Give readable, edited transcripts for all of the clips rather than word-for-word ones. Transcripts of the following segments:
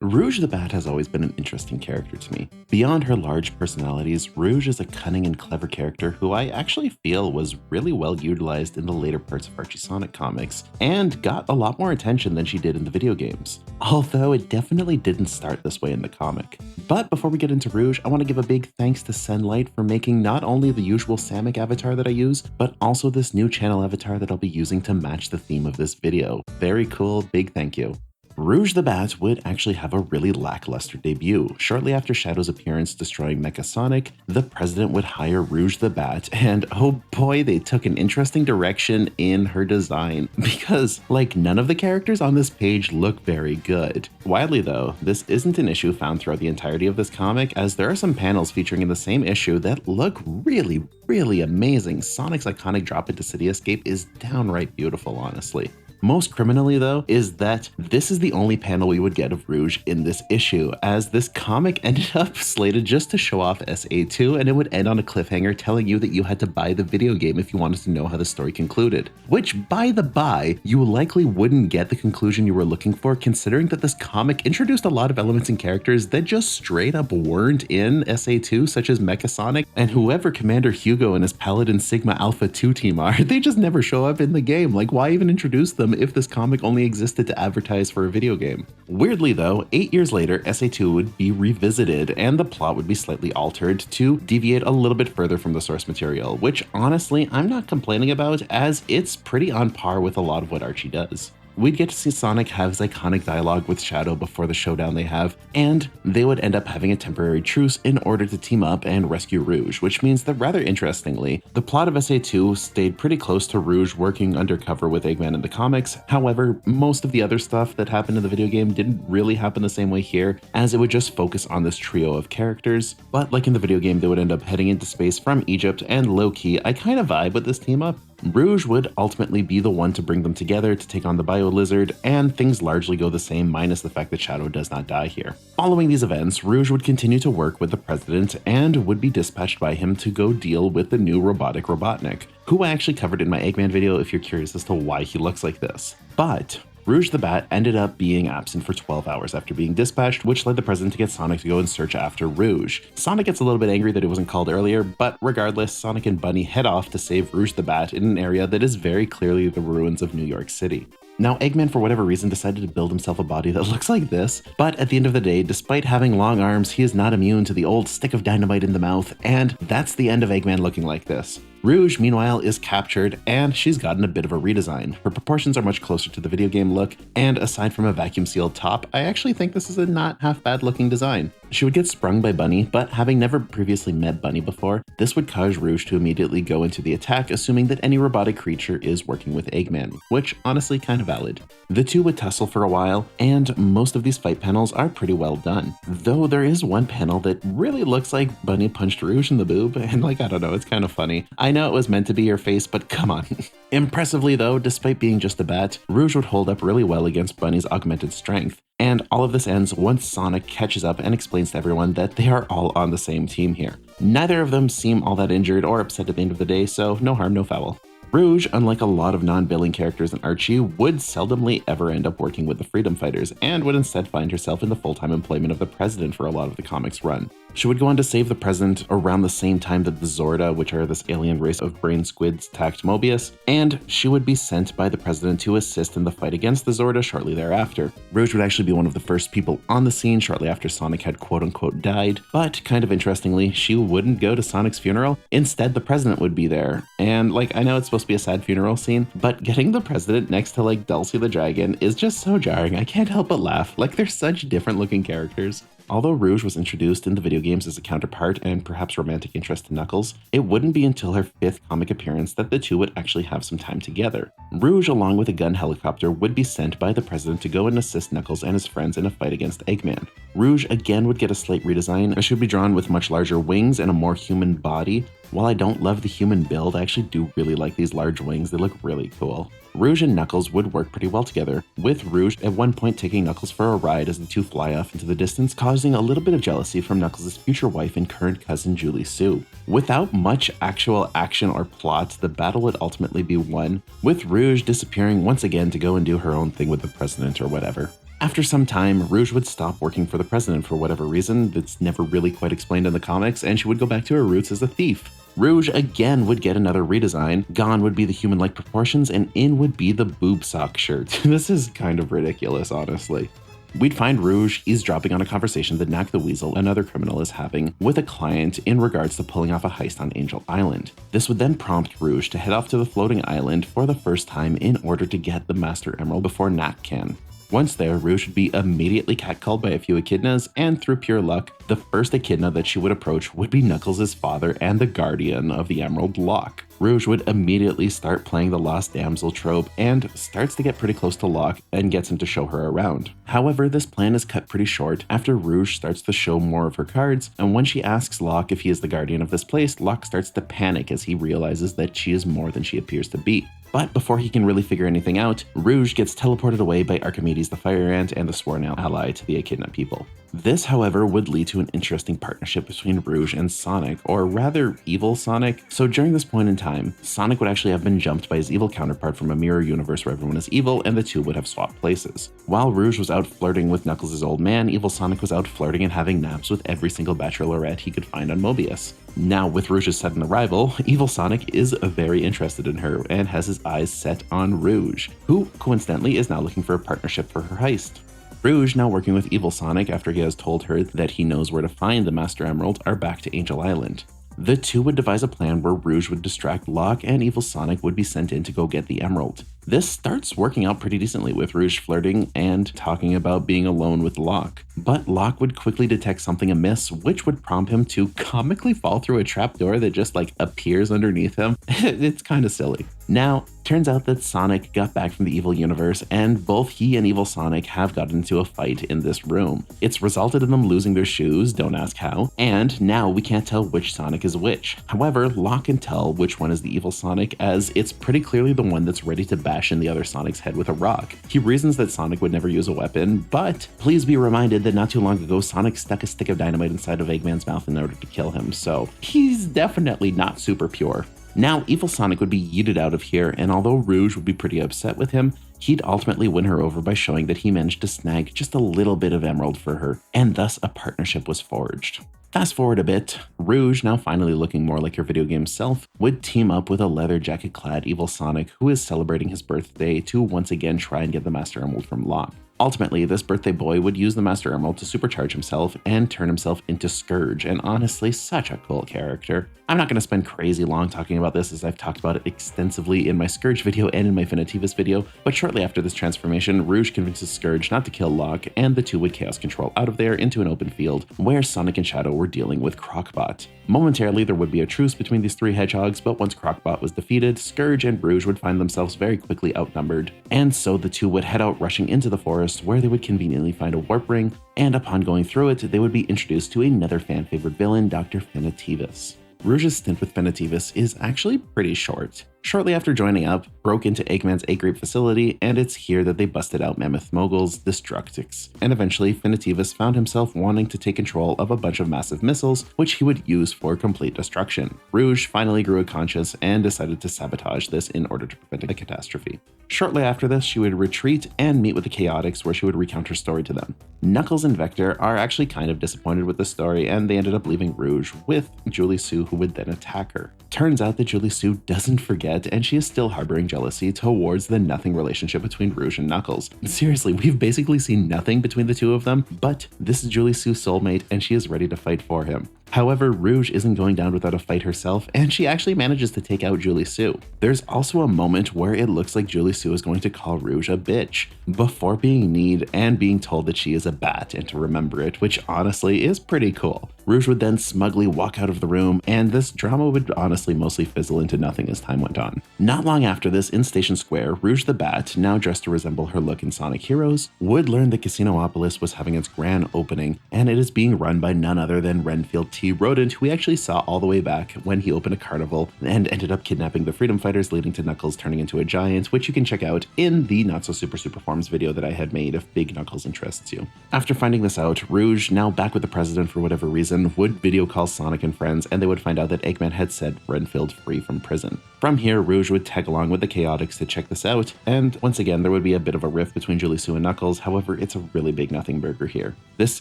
Rouge the Bat has always been an interesting character to me. Beyond her large personalities, Rouge is a cunning and clever character who I actually feel was really well utilized in the later parts of Archie Sonic comics, and got a lot more attention than she did in the video games. Although it definitely didn't start this way in the comic. But before we get into Rouge, I want to give a big thanks to Sunlight for making not only the usual Samick avatar that I use, but also this new channel avatar that I'll be using to match the theme of this video. Very cool, big thank you. Rouge the Bat would actually have a really lackluster debut. Shortly after Shadow's appearance destroying Mecha Sonic, the president would hire Rouge the Bat, and oh boy, they took an interesting direction in her design, because like none of the characters on this page look very good. Wildly though, this isn't an issue found throughout the entirety of this comic, as there are some panels featuring in the same issue that look really amazing. Sonic's iconic drop into City Escape is downright beautiful, honestly. Most criminally though, is that this is the only panel we would get of Rouge in this issue, as this comic ended up slated just to show off SA2, and it would end on a cliffhanger telling you that you had to buy the video game if you wanted to know how the story concluded. Which, by the by, you likely wouldn't get the conclusion you were looking for, considering that this comic introduced a lot of elements and characters that just straight up weren't in SA2, such as Mecha Sonic, and whoever Commander Hugo and his Paladin Sigma Alpha 2 team are, they just never show up in the game. Like, why even introduce them if this comic only existed to advertise for a video game? Weirdly though, 8 years later, SA2 would be revisited and the plot would be slightly altered to deviate a little bit further from the source material, which honestly I'm not complaining about, as it's pretty on par with a lot of what Archie does. We'd get to see Sonic have his iconic dialogue with Shadow before the showdown they have, and they would end up having a temporary truce in order to team up and rescue Rouge, which means that rather interestingly, the plot of SA2 stayed pretty close to Rouge working undercover with Eggman in the comics. However, most of the other stuff that happened in the video game didn't really happen the same way here, as it would just focus on this trio of characters. But like in the video game, they would end up heading into space from Egypt, and low-key, I kind of vibe with this team up. Rouge would ultimately be the one to bring them together to take on the Bio Lizard, and things largely go the same minus the fact that Shadow does not die here. Following these events, Rouge would continue to work with the president and would be dispatched by him to go deal with the new robotic Robotnik, who I actually covered in my Eggman video if you're curious as to why he looks like this. But Rouge the Bat ended up being absent for 12 hours after being dispatched, which led the president to get Sonic to go and search after Rouge. Sonic gets a little bit angry that it wasn't called earlier, but regardless, Sonic and Bunnie head off to save Rouge the Bat in an area that is very clearly the ruins of New York City. Now, Eggman, for whatever reason, decided to build himself a body that looks like this, but at the end of the day, despite having long arms, he is not immune to the old stick of dynamite in the mouth, and that's the end of Eggman looking like this. Rouge, meanwhile, is captured, and she's gotten a bit of a redesign. Her proportions are much closer to the video game look, and aside from a vacuum-sealed top, I actually think this is a not half-bad looking design. She would get sprung by Bunnie, but having never previously met Bunnie before, this would cause Rouge to immediately go into the attack, assuming that any robotic creature is working with Eggman, which honestly kind of valid. The two would tussle for a while, and most of these fight panels are pretty well done. Though there is one panel that really looks like Bunnie punched Rouge in the boob, and like, I don't know, it's kind of funny. I know it was meant to be your face, but come on. Impressively though, despite being just a bat, Rouge would hold up really well against Bunnie's augmented strength. And all of this ends once Sonic catches up and explains to everyone that they are all on the same team here. Neither of them seem all that injured or upset at the end of the day, so no harm, no foul. Rouge, unlike a lot of non-billing characters in Archie, would seldomly ever end up working with the Freedom Fighters, and would instead find herself in the full-time employment of the president for a lot of the comics run. She would go on to save the president around the same time that the Zorda, which are this alien race of brain squids, attacked Mobius, and she would be sent by the president to assist in the fight against the Zorda shortly thereafter. Rouge would actually be one of the first people on the scene shortly after Sonic had quote-unquote died, but kind of interestingly, she wouldn't go to Sonic's funeral. Instead, the president would be there, and like, I know it's supposed to be a sad funeral scene, but getting the president next to like Dulcie the Dragon is just so jarring. I can't help but laugh. Like, they're such different looking characters. Although Rouge was introduced in the video games as a counterpart and perhaps romantic interest to Knuckles, it wouldn't be until her 5th comic appearance that the two would actually have some time together. Rouge, along with a gun helicopter, would be sent by the president to go and assist Knuckles and his friends in a fight against Eggman. Rouge again would get a slight redesign, as she would be drawn with much larger wings and a more human body. While I don't love the human build, I actually do really like these large wings. They look really cool. Rouge and Knuckles would work pretty well together, with Rouge at one point taking Knuckles for a ride as the two fly off into the distance, causing a little bit of jealousy from Knuckles' future wife and current cousin Julie Sue. Without much actual action or plot, the battle would ultimately be won, with Rouge disappearing once again to go and do her own thing with the president or whatever. After some time, Rouge would stop working for the president for whatever reason that's never really quite explained in the comics, and she would go back to her roots as a thief. Rouge again would get another redesign. Gone would be the human-like proportions, and in would be the boob sock shirt. This is kind of ridiculous, honestly. We'd find Rouge eavesdropping on a conversation that Knack the Weasel, another criminal, is having with a client in regards to pulling off a heist on Angel Island. This would then prompt Rouge to head off to the floating island for the first time in order to get the Master Emerald before Knack can. Once there, Rouge would be immediately catcalled by a few echidnas, and through pure luck, the first echidna that she would approach would be Knuckles' father and the guardian of the Emerald, Locke. Rouge would immediately start playing the lost damsel trope and starts to get pretty close to Locke and gets him to show her around. However, this plan is cut pretty short after Rouge starts to show more of her cards, and when she asks Locke if he is the guardian of this place, Locke starts to panic as he realizes that she is more than she appears to be. But before he can really figure anything out, Rouge gets teleported away by Archimedes the Fire Ant and the sworn ally to the Echidna people. This, however, would lead to an interesting partnership between Rouge and Sonic, or rather, evil Sonic. So during this point in time, Sonic would actually have been jumped by his evil counterpart from a mirror universe where everyone is evil, and the two would have swapped places. While Rouge was out flirting with Knuckles' old man, evil Sonic was out flirting and having naps with every single bachelorette he could find on Mobius. Now, with Rouge's sudden arrival, evil Sonic is very interested in her and has his eyes set on Rouge, who coincidentally is now looking for a partnership for her heist. Rouge, now working with evil Sonic after he has told her that he knows where to find the Master Emerald, are back to Angel Island. The two would devise a plan where Rouge would distract Locke and evil Sonic would be sent in to go get the Emerald. This starts working out pretty decently with Rouge flirting and talking about being alone with Locke. But Locke would quickly detect something amiss, which would prompt him to comically fall through a trapdoor that just appears underneath him. It's kind of silly. Now, turns out that Sonic got back from the evil universe, and both he and evil Sonic have gotten into a fight in this room. It's resulted in them losing their shoes, don't ask how, and now we can't tell which Sonic is which. However, Locke can tell which one is the evil Sonic, as it's pretty clearly the one that's ready to bash in the other Sonic's head with a rock. He reasons that Sonic would never use a weapon, but please be reminded that not too long ago Sonic stuck a stick of dynamite inside of Eggman's mouth in order to kill him, so he's definitely not super pure. Now, evil Sonic would be yeeted out of here, and although Rouge would be pretty upset with him, he'd ultimately win her over by showing that he managed to snag just a little bit of emerald for her, and thus a partnership was forged. Fast forward a bit, Rouge, now finally looking more like her video game self, would team up with a leather jacket-clad evil Sonic who is celebrating his birthday to once again try and get the Master Emerald from Locke. Ultimately, this birthday boy would use the Master Emerald to supercharge himself and turn himself into Scourge, and honestly, such a cool character. I'm not going to spend crazy long talking about this as I've talked about it extensively in my Scourge video and in my Finitivus video, but shortly after this transformation, Rouge convinces Scourge not to kill Locke, and the two would chaos control out of there into an open field where Sonic and Shadow were dealing with Crocbot. Momentarily, there would be a truce between these three hedgehogs, but once Crocbot was defeated, Scourge and Rouge would find themselves very quickly outnumbered, and so the two would head out rushing into the forest where they would conveniently find a warp ring, and upon going through it, they would be introduced to another fan-favorite villain, Dr. Finitivus. Rouge's stint with Finitivus is actually pretty short. Shortly after joining up, broke into Eggman's A-Grape facility, and it's here that they busted out Mammoth Mogul's Destructix. And eventually, Finitivus found himself wanting to take control of a bunch of massive missiles, which he would use for complete destruction. Rouge finally grew a conscience and decided to sabotage this in order to prevent a catastrophe. Shortly after this, she would retreat and meet with the Chaotix, where she would recount her story to them. Knuckles and Vector are actually kind of disappointed with the story, and they ended up leaving Rouge with Julie Sue, who would then attack her. Turns out that Julie Sue doesn't forget, and she is still harboring jealousy towards the nothing relationship between Rouge and Knuckles. Seriously, we've basically seen nothing between the two of them, but this is Julie Sue's soulmate, and she is ready to fight for him. However, Rouge isn't going down without a fight herself, and she actually manages to take out Julie Sue. There's also a moment where it looks like Julie Sue is going to call Rouge a bitch, before being kneed and being told that she is a bat and to remember it, which honestly is pretty cool. Rouge would then smugly walk out of the room, and this drama would honestly mostly fizzle into nothing as time went on. Not long after this, in Station Square, Rouge the Bat, now dressed to resemble her look in Sonic Heroes, would learn that Casinopolis was having its grand opening, and it is being run by none other than Renfield T rodent who we actually saw all the way back when he opened a carnival and ended up kidnapping the freedom fighters, leading to Knuckles turning into a giant, which you can check out in the Not So Super Super Forms video that I had made if Big Knuckles interests you. After finding this out, Rouge, now back with the president for whatever reason, would video call Sonic and friends, and they would find out that Eggman had set Renfield free from prison. From here, Rouge would tag along with the Chaotix to check this out, and once again, there would be a bit of a rift between Julie Sue and Knuckles. However, it's a really big nothing burger here. This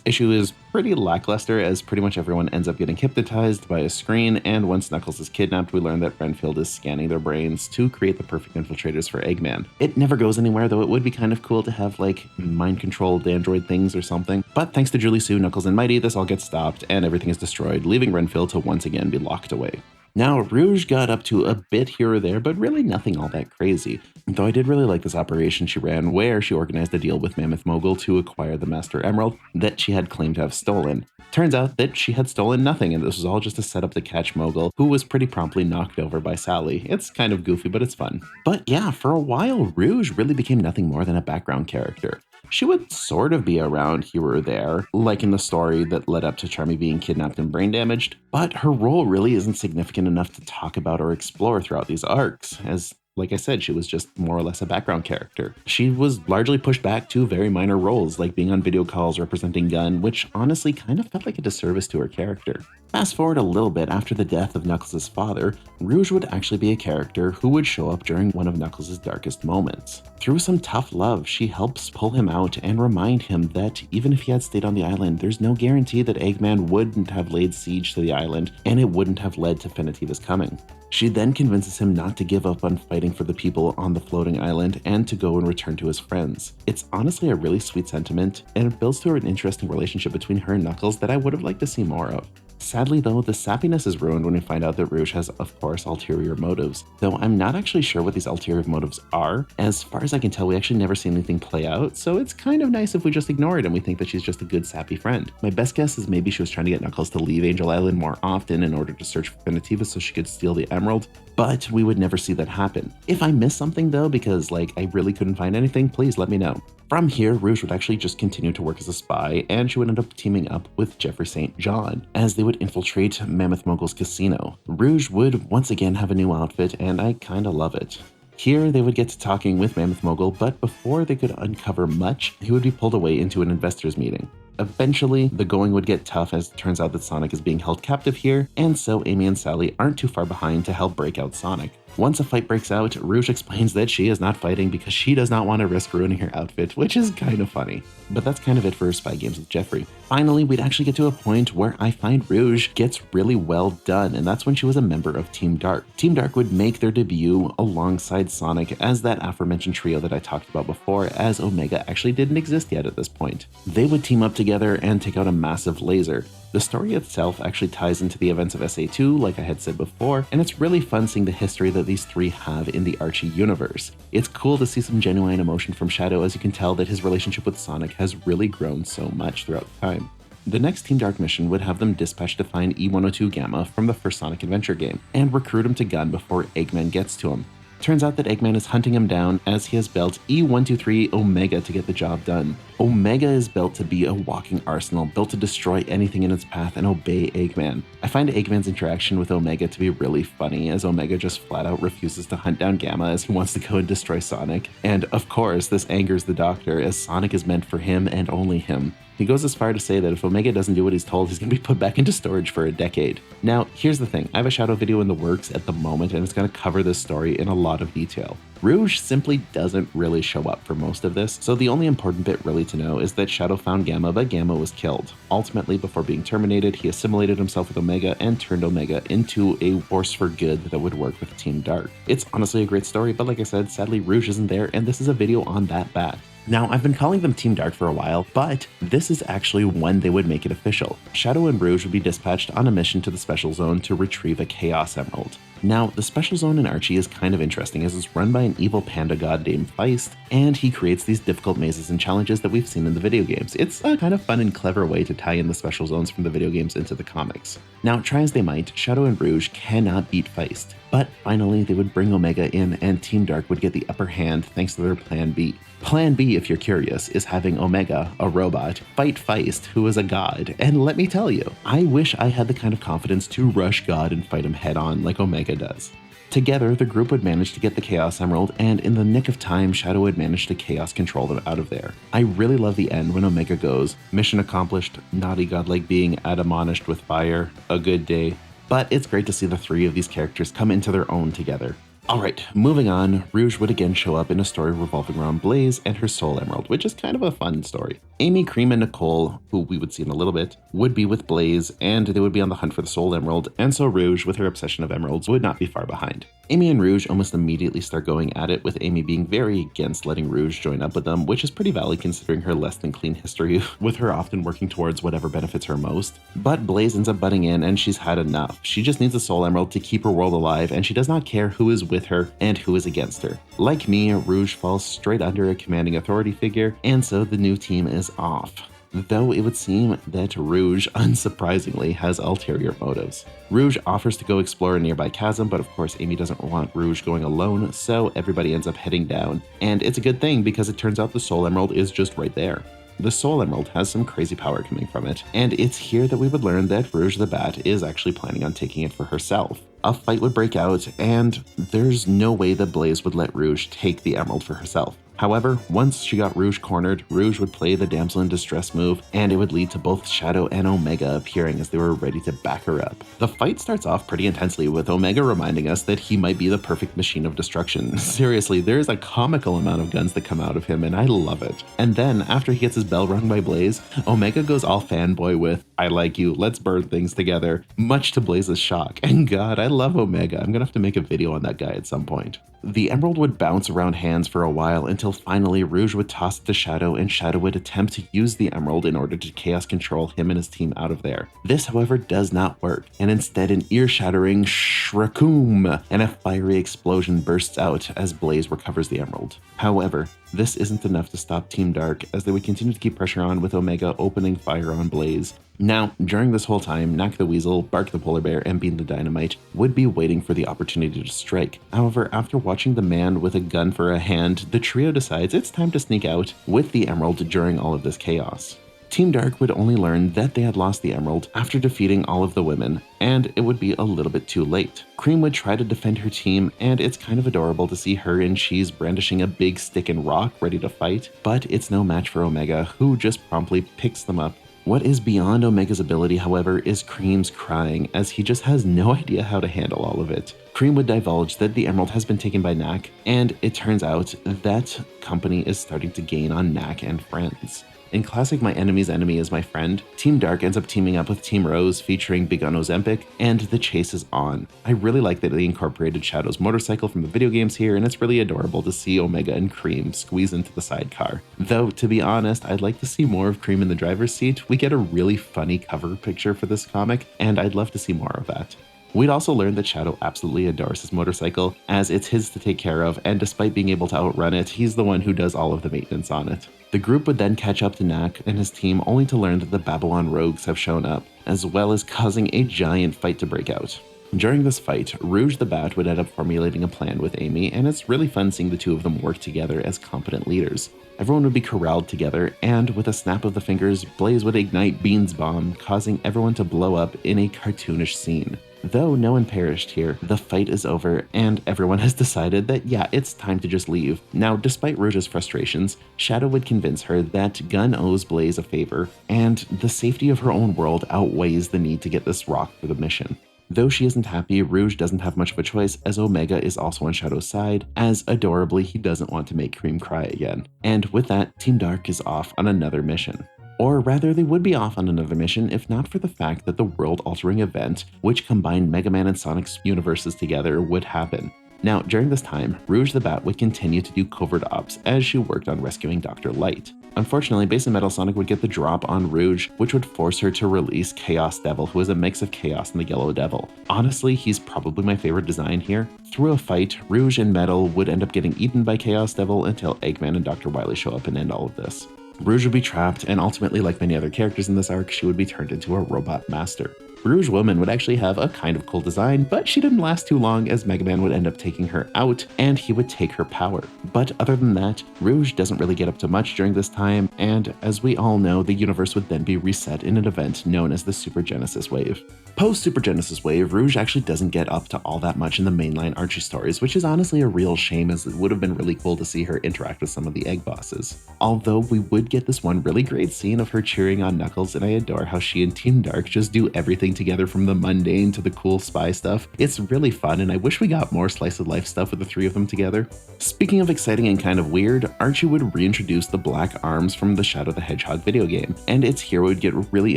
issue is pretty lackluster, as pretty much everyone ends up getting hypnotized by a screen, and once Knuckles is kidnapped, we learn that Renfield is scanning their brains to create the perfect infiltrators for Eggman. It never goes anywhere, though it would be kind of cool to have, like, mind-controlled android things or something. But thanks to Julie Sue, Knuckles, and Mighty, this all gets stopped, and everything is destroyed, leaving Renfield to once again be locked away. Now, Rouge got up to a bit here or there, but really nothing all that crazy. Though I did really like this operation she ran where she organized a deal with Mammoth Mogul to acquire the Master Emerald that she had claimed to have stolen. Turns out that she had stolen nothing, and this was all just to set up to catch Mogul, who was pretty promptly knocked over by Sally. It's kind of goofy, but it's fun. But yeah, for a while, Rouge really became nothing more than a background character. She would sort of be around here or there, like in the story that led up to Charmy being kidnapped and brain damaged, but her role really isn't significant enough to talk about or explore throughout these arcs, as like I said, she was just more or less a background character. She was largely pushed back to very minor roles, like being on video calls representing Gun, which honestly kind of felt like a disservice to her character. Fast forward a little bit after the death of Knuckles' father, Rouge would actually be a character who would show up during one of Knuckles' darkest moments. Through some tough love, she helps pull him out and remind him that even if he had stayed on the island, there's no guarantee that Eggman wouldn't have laid siege to the island, and it wouldn't have led to Finitevus coming. She then convinces him not to give up on fighting for the people on the floating island and to go and return to his friends. It's honestly a really sweet sentiment, and it builds to an interesting relationship between her and Knuckles that I would have liked to see more of. Sadly though, the sappiness is ruined when we find out that Rouge has, of course, ulterior motives, though I'm not actually sure what these ulterior motives are. As far as I can tell, we actually never see anything play out, so it's kind of nice if we just ignore it and we think that she's just a good sappy friend. My best guess is maybe she was trying to get Knuckles to leave Angel Island more often in order to search for Finitevus so she could steal the emerald, but we would never see that happen. If I missed something though, because I really couldn't find anything, please let me know. From here, Rouge would actually just continue to work as a spy, and she would end up teaming up with Jeffrey St. John as they would infiltrate Mammoth Mogul's casino. Rouge would once again have a new outfit, and I kinda love it. Here, they would get to talking with Mammoth Mogul, but before they could uncover much, he would be pulled away into an investors meeting. Eventually, the going would get tough as it turns out that Sonic is being held captive here, and so Amy and Sally aren't too far behind to help break out Sonic. Once a fight breaks out, Rouge explains that she is not fighting because she does not want to risk ruining her outfit, which is kind of funny. But that's kind of it for her spy games with Jeffrey. Finally, we'd actually get to a point where I find Rouge gets really well done, and that's when she was a member of Team Dark. Team Dark would make their debut alongside Sonic as that aforementioned trio that I talked about before, as Omega actually didn't exist yet at this point. They would team up together and take out a massive laser. The story itself actually ties into the events of SA2, like I had said before, and it's really fun seeing the history that these three have in the Archie universe. It's cool to see some genuine emotion from Shadow, as you can tell that his relationship with Sonic has really grown so much throughout time. The next Team Dark mission would have them dispatched to find E-102 Gamma from the first Sonic Adventure game, and recruit him to Gun before Eggman gets to him. Turns out that Eggman is hunting him down as he has built E123 Omega to get the job done. Omega is built to be a walking arsenal, built to destroy anything in its path and obey Eggman. I find Eggman's interaction with Omega to be really funny, as Omega just flat out refuses to hunt down Gamma as he wants to go and destroy Sonic. And of course, this angers the Doctor, as Sonic is meant for him and only him. He goes as far to say that if Omega doesn't do what he's told, he's going to be put back into storage for a decade. Now, here's the thing. I have a Shadow video in the works at the moment, and it's going to cover this story in a lot of detail. Rouge simply doesn't really show up for most of this, so the only important bit really to know is that Shadow found Gamma, but Gamma was killed. Ultimately, before being terminated, he assimilated himself with Omega and turned Omega into a force for good that would work with Team Dark. It's honestly a great story, but like I said, sadly Rouge isn't there, and this is a video on that bat. Now, I've been calling them Team Dark for a while, but this is actually when they would make it official. Shadow and Rouge would be dispatched on a mission to the Special Zone to retrieve a Chaos Emerald. Now, the special zone in Archie is kind of interesting as it's run by an evil panda god named Feist, and he creates these difficult mazes and challenges that we've seen in the video games. It's a kind of fun and clever way to tie in the special zones from the video games into the comics. Now, try as they might, Shadow and Rouge cannot beat Feist, but finally they would bring Omega in and Team Dark would get the upper hand thanks to their Plan B. Plan B, if you're curious, is having Omega, a robot, fight Feist, who is a god, and let me tell you, I wish I had the kind of confidence to rush God and fight him head on like Omega does. Together, the group would manage to get the Chaos Emerald, and in the nick of time, Shadow would manage to Chaos control them out of there. I really love the end when Omega goes, mission accomplished, naughty godlike being admonished with fire, a good day. But it's great to see the three of these characters come into their own together. Alright, moving on, Rouge would again show up in a story revolving around Blaze and her Soul Emerald, which is kind of a fun story. Amy, Cream, and Nicole, who we would see in a little bit, would be with Blaze, and they would be on the hunt for the Soul Emerald, and so Rouge, with her obsession of emeralds, would not be far behind. Amy and Rouge almost immediately start going at it, with Amy being very against letting Rouge join up with them, which is pretty valid considering her less than clean history, with her often working towards whatever benefits her most. But Blaze ends up butting in, and she's had enough. She just needs a Soul Emerald to keep her world alive, and she does not care who is with her and who is against her. Like me, Rouge falls straight under a commanding authority figure, and so the new team is off. Though it would seem that Rouge, unsurprisingly, has ulterior motives. Rouge offers to go explore a nearby chasm, but of course Amy doesn't want Rouge going alone, so everybody ends up heading down. And it's a good thing because it turns out the Soul Emerald is just right there. The Soul Emerald has some crazy power coming from it, and it's here that we would learn that Rouge the Bat is actually planning on taking it for herself. A fight would break out, and there's no way that Blaze would let Rouge take the emerald for herself. However, once she got Rouge cornered, Rouge would play the damsel in distress move, and it would lead to both Shadow and Omega appearing as they were ready to back her up. The fight starts off pretty intensely, with Omega reminding us that he might be the perfect machine of destruction. Seriously, there is a comical amount of guns that come out of him, and I love it. And then, after he gets his bell rung by Blaze, Omega goes all fanboy with, "I like you, let's burn things together," much to Blaze's shock. And God, I love Omega. I'm gonna have to make a video on that guy at some point. The emerald would bounce around hands for a while until finally Rouge would toss it to Shadow, and Shadow would attempt to use the emerald in order to chaos control him and his team out of there. This, however, does not work, and instead an ear-shattering shrakaum and a fiery explosion bursts out as Blaze recovers the emerald. However, this isn't enough to stop Team Dark, as they would continue to keep pressure on, with Omega opening fire on Blaze. Now, during this whole time, Knack the Weasel, Bark the Polar Bear, and Bean the Dynamite would be waiting for the opportunity to strike. However, after watching the man with a gun for a hand, the trio decides it's time to sneak out with the emerald during all of this chaos. Team Dark would only learn that they had lost the emerald after defeating all of the women, and it would be a little bit too late. Cream would try to defend her team, and it's kind of adorable to see her and Cheese brandishing a big stick and rock ready to fight, but it's no match for Omega, who just promptly picks them up. What is beyond Omega's ability, however, is Cream's crying, as he just has no idea how to handle all of it. Cream would divulge that the emerald has been taken by Knack, and it turns out that company is starting to gain on Knack and friends. In classic My Enemy's Enemy is My Friend, Team Dark ends up teaming up with Team Rose featuring Big On Ozempic, and the chase is on. I really like that they incorporated Shadow's motorcycle from the video games here, and it's really adorable to see Omega and Cream squeeze into the sidecar. Though, to be honest, I'd like to see more of Cream in the driver's seat. We get a really funny cover picture for this comic, and I'd love to see more of that. We'd also learn that Shadow absolutely adores his motorcycle, as it's his to take care of, and despite being able to outrun it, he's the one who does all of the maintenance on it. The group would then catch up to Knack and his team, only to learn that the Babylon rogues have shown up, as well as causing a giant fight to break out. During this fight, Rouge the Bat would end up formulating a plan with Amy, and it's really fun seeing the two of them work together as competent leaders. Everyone would be corralled together, and with a snap of the fingers, Blaze would ignite Bean's bomb, causing everyone to blow up in a cartoonish scene. Though no one perished here, the fight is over, and everyone has decided that yeah, it's time to just leave. Now, despite Rouge's frustrations, Shadow would convince her that Gun owes Blaze a favor, and the safety of her own world outweighs the need to get this rock for the mission. Though she isn't happy, Rouge doesn't have much of a choice, as Omega is also on Shadow's side, as adorably he doesn't want to make Cream cry again. And with that, Team Dark is off on another mission. Or rather, they would be off on another mission if not for the fact that the world-altering event, which combined Mega Man and Sonic's universes together, would happen. Now, during this time, Rouge the Bat would continue to do covert ops as she worked on rescuing Dr. Light. Unfortunately, Base and Metal Sonic would get the drop on Rouge, which would force her to release Chaos Devil, who is a mix of Chaos and the Yellow Devil. Honestly, he's probably my favorite design here. Through a fight, Rouge and Metal would end up getting eaten by Chaos Devil until Eggman and Dr. Wily show up and end all of this. Rouge would be trapped, and ultimately, like many other characters in this arc, she would be turned into a robot master. Rouge Woman would actually have a kind of cool design, but she didn't last too long as Mega Man would end up taking her out and he would take her power. But other than that, Rouge doesn't really get up to much during this time, and as we all know, the universe would then be reset in an event known as the Super Genesis Wave. Post Super Genesis Wave, Rouge actually doesn't get up to all that much in the mainline Archie stories, which is honestly a real shame as it would have been really cool to see her interact with some of the egg bosses. Although we would get this one really great scene of her cheering on Knuckles, and I adore how she and Team Dark just do everything together from the mundane to the cool spy stuff. It's really fun, and I wish we got more slice of life stuff with the three of them together. Speaking of exciting and kind of weird, Archie would reintroduce the Black Arms from the Shadow the Hedgehog video game, and its hero would get a really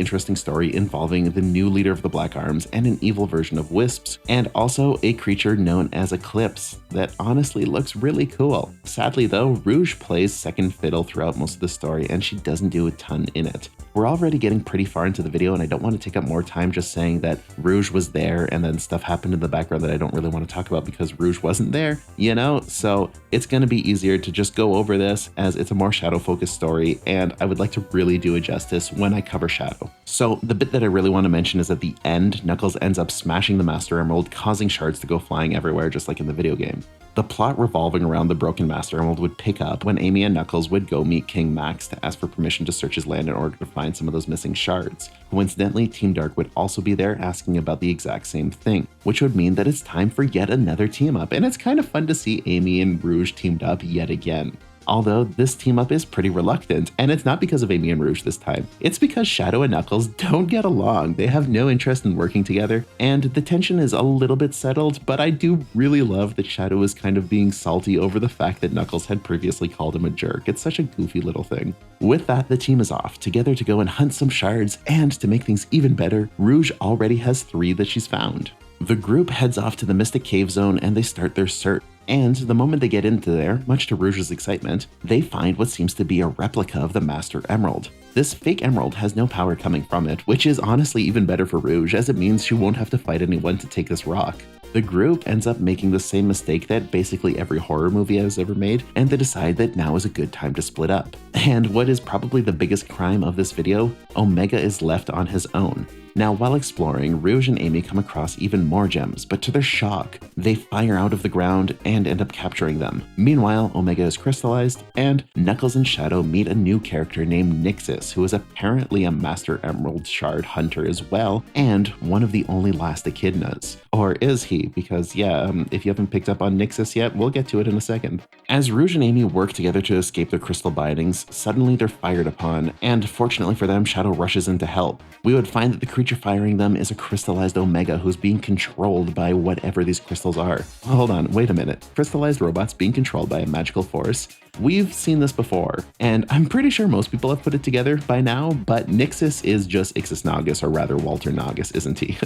interesting story involving the new leader of the Black Arms and an evil version of Wisps, and also a creature known as Eclipse that honestly looks really cool. Sadly though, Rouge plays second fiddle throughout most of the story, and she doesn't do a ton in it. We're already getting pretty far into the video, and I don't want to take up more time just saying that Rouge was there and then stuff happened in the background that I don't really want to talk about because Rouge wasn't there, you know? So it's going to be easier to just go over this as it's a more Shadow-focused story, and I would like to really do it justice when I cover Shadow. So the bit that I really want to mention is at the end, Knuckles ends up smashing the Master Emerald, causing shards to go flying everywhere just like in the video game. The plot revolving around the broken Master Emerald would pick up when Amy and Knuckles would go meet King Max to ask for permission to search his land in order to find some of those missing shards. Coincidentally, Team Dark would also be there asking about the exact same thing, which would mean that it's time for yet another team up, and it's kind of fun to see Amy and Rouge teamed up yet again. Although this team up is pretty reluctant, and it's not because of Amy and Rouge this time. It's because Shadow and Knuckles don't get along. They have no interest in working together, and the tension is a little bit settled, but I do really love that Shadow is kind of being salty over the fact that Knuckles had previously called him a jerk. It's such a goofy little thing. With that, the team is off, together to go and hunt some shards, and to make things even better, Rouge already has 3 that she's found. The group heads off to the Mystic Cave Zone and they start their search. And the moment they get into there, much to Rouge's excitement, they find what seems to be a replica of the Master Emerald. This fake emerald has no power coming from it, which is honestly even better for Rouge as it means she won't have to fight anyone to take this rock. The group ends up making the same mistake that basically every horror movie has ever made, and they decide that now is a good time to split up. And what is probably the biggest crime of this video, Omega is left on his own. Now, while exploring, Rouge and Amy come across even more gems, but to their shock, they fire out of the ground and end up capturing them. Meanwhile, Omega is crystallized, and Knuckles and Shadow meet a new character named Nixus, who is apparently a Master Emerald Shard hunter as well, and one of the only last echidnas. Or is he? Because if you haven't picked up on Nixus yet, we'll get to it in a second. As Rouge and Amy work together to escape their crystal bindings, suddenly they're fired upon, and fortunately for them, Shadow rushes in to help. We would find that the creature firing them is a crystallized Omega who's being controlled by whatever these crystals are. Hold on, wait a minute. Crystallized robots being controlled by a magical force? We've seen this before, and I'm pretty sure most people have put it together by now, but Nixus is just Ixis Naugus, or rather Walter Naugus, isn't he?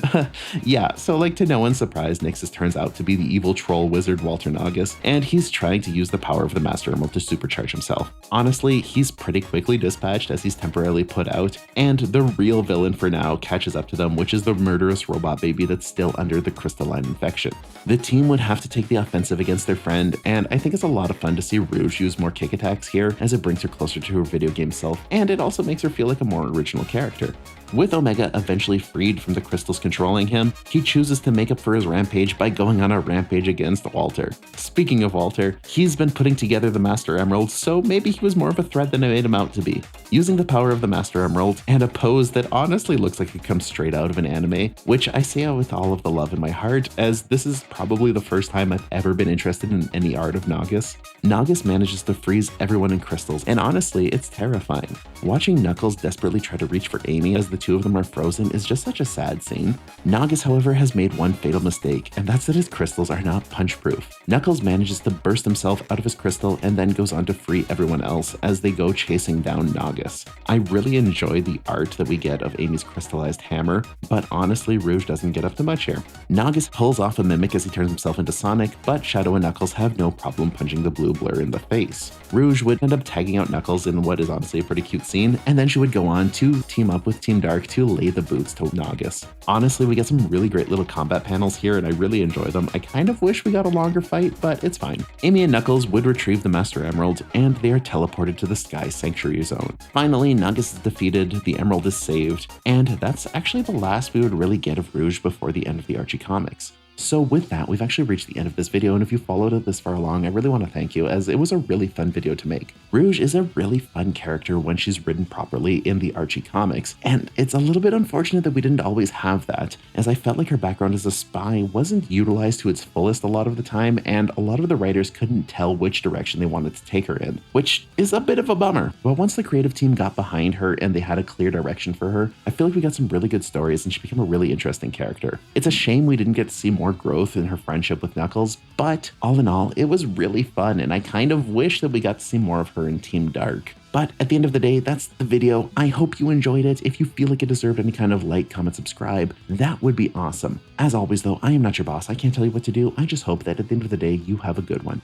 Yeah, so like to no one's surprise, Nixus turns out to be the evil troll wizard Walter Naugus, and he's trying to use the power of the Master Emerald to supercharge himself. Honestly, he's pretty quickly dispatched as he's temporarily put out, and the real villain for now catches up to them, which is the murderous robot baby that's still under the crystalline infection. The team would have to take the offensive against their friend, and I think it's a lot of fun to see Rouge use more kick attacks here as it brings her closer to her video game self, and it also makes her feel like a more original character. With Omega eventually freed from the crystals controlling him, he chooses to make up for his rampage by going on a rampage against Walter. Speaking of Walter, he's been putting together the Master Emerald, so maybe he was more of a threat than I made him out to be. Using the power of the Master Emerald and a pose that honestly looks like it comes straight out of an anime, which I say with all of the love in my heart, as this is probably the first time I've ever been interested in any art of Naugus. Naugus manages to freeze everyone in crystals, and honestly, it's terrifying. Watching Knuckles desperately try to reach for Amy as the two of them are frozen is just such a sad scene. Naugus, however, has made one fatal mistake, and that's that his crystals are not punch-proof. Knuckles manages to burst himself out of his crystal and then goes on to free everyone else as they go chasing down Naugus. I really enjoy the art that we get of Amy's crystallized hammer, but honestly, Rouge doesn't get up to much here. Naugus pulls off a mimic as he turns himself into Sonic, but Shadow and Knuckles have no problem punching the blue blur in the face. Rouge would end up tagging out Knuckles in what is honestly a pretty cute scene, and then she would go on to team up with Team Dark to lay the boots to Nagas. Honestly, we get some really great little combat panels here and I really enjoy them. I kind of wish we got a longer fight, but it's fine. Amy and Knuckles would retrieve the Master Emerald and they are teleported to the Sky Sanctuary Zone. Finally, Nagas is defeated, the Emerald is saved, and that's actually the last we would really get of Rouge before the end of the Archie comics. So with that, we've actually reached the end of this video, and if you followed it this far along, I really want to thank you, as it was a really fun video to make. Rouge is a really fun character when she's written properly in the Archie comics, and it's a little bit unfortunate that we didn't always have that, as I felt like her background as a spy wasn't utilized to its fullest a lot of the time, and a lot of the writers couldn't tell which direction they wanted to take her in, which is a bit of a bummer. But once the creative team got behind her and they had a clear direction for her, I feel like we got some really good stories and she became a really interesting character. It's a shame we didn't get to see more growth in her friendship with Knuckles, but all in all, it was really fun and I kind of wish that we got to see more of her in Team Dark. But at the end of the day, that's the video. I hope you enjoyed it. If you feel like it deserved any kind of like, comment, subscribe, that would be awesome. As always though, I am not your boss. I can't tell you what to do. I just hope that at the end of the day, you have a good one.